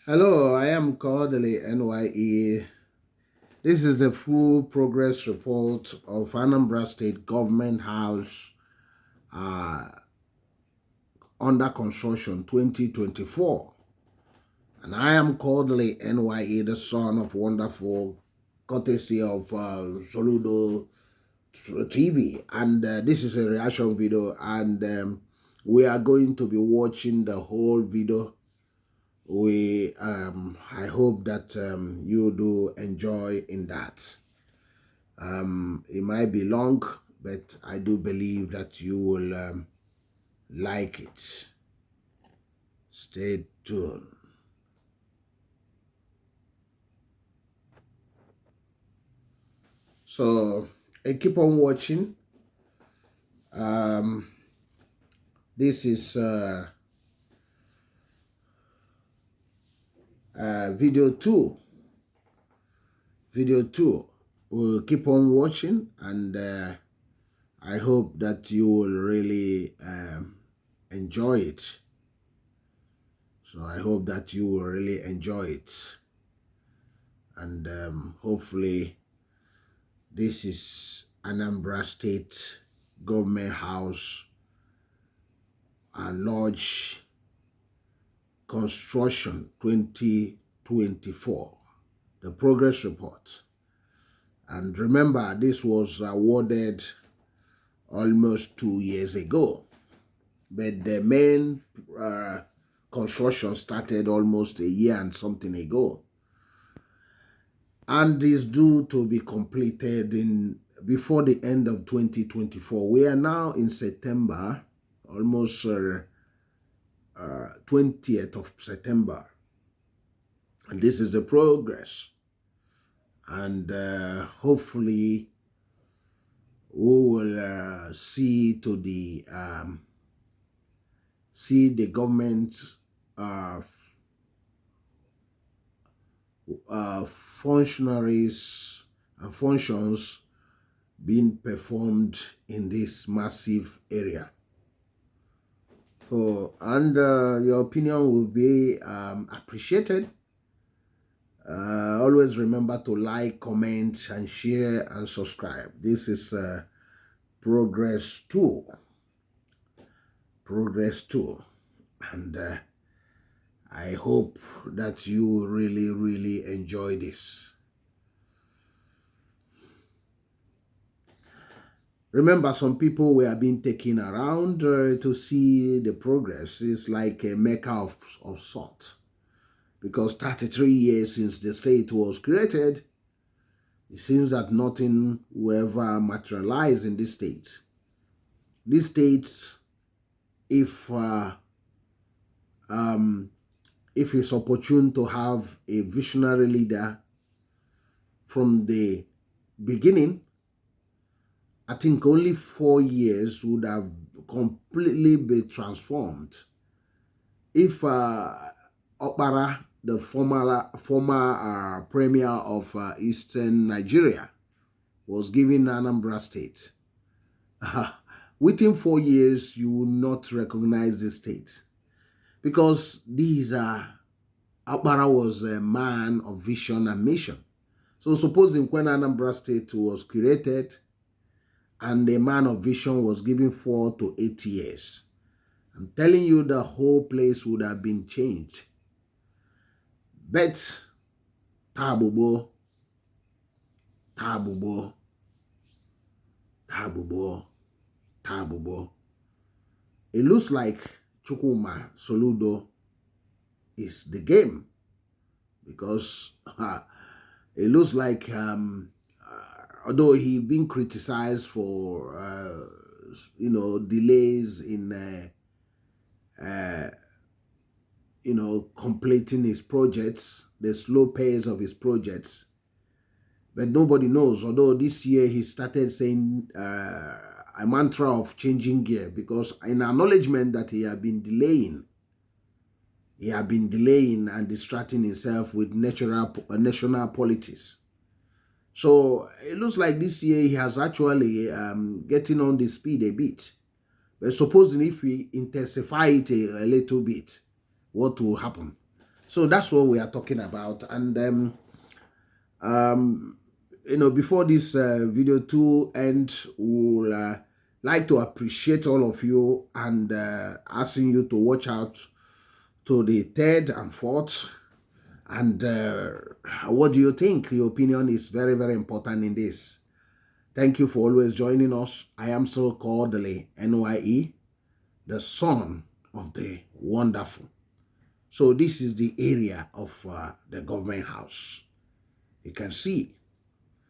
Hello, I am Kodili-nye. This is the full progress report of Anambra State Government House uh, under construction 2024. And I am Kodili-nye, the son of wonderful, courtesy of Soludo TV. And this is a reaction video, and we are going to be watching the whole video. I hope that you do enjoy in that. It might be long, but I do believe that you will like it. Stay tuned. So keep on watching. This is video 2. We'll keep on watching, and I hope that you will really enjoy it. So I hope that you will really enjoy it, and hopefully this is Anambra State Government House and Lodge Construction 2024, the progress report. And remember, this was awarded almost 2 years ago, but the main construction started almost a year and something ago, and is due to be completed before the end of 2024. We are now in September, almost 20th of September, and this is the progress. And hopefully we will see the government functionaries and functions being performed in this massive area. So, and your opinion will be appreciated. Always remember to like, comment, and share, and subscribe. This is Progress 2. And I hope that you really enjoy this. Remember, some people were being taken around to see the progress. It's like a mecca of sort. Because 33 years since the state was created, it seems that nothing will ever materialize in this state. This state, if it's opportune to have a visionary leader from the beginning, I think only 4 years would have completely been transformed. If Okpara, the former premier of Eastern Nigeria, was given Anambra State, within 4 years, you will not recognize the state, because Okpara was a man of vision and mission. So supposing when Anambra State was created and a man of vision was given 4 to 8 years, I'm telling you, the whole place would have been changed. But tabubo. It looks like Chukwuma Soludo is the game, because it looks like although he's been criticized for delays in completing his projects, the slow pace of his projects. But nobody knows, although this year he started saying a mantra of changing gear, because in acknowledgement that he had been delaying and distracting himself with national politics. So it looks like this year he has actually getting on the speed a bit. But supposing if we intensify it a little bit, what will happen? So that's what we are talking about. And before this video to end, we'll like to appreciate all of you and asking you to watch out to the third and fourth. And what do you think? Your opinion is very, very important in this. Thank you for always joining us. I am so Kodili-nye, the son of the wonderful. So this is the area of the government house. You can see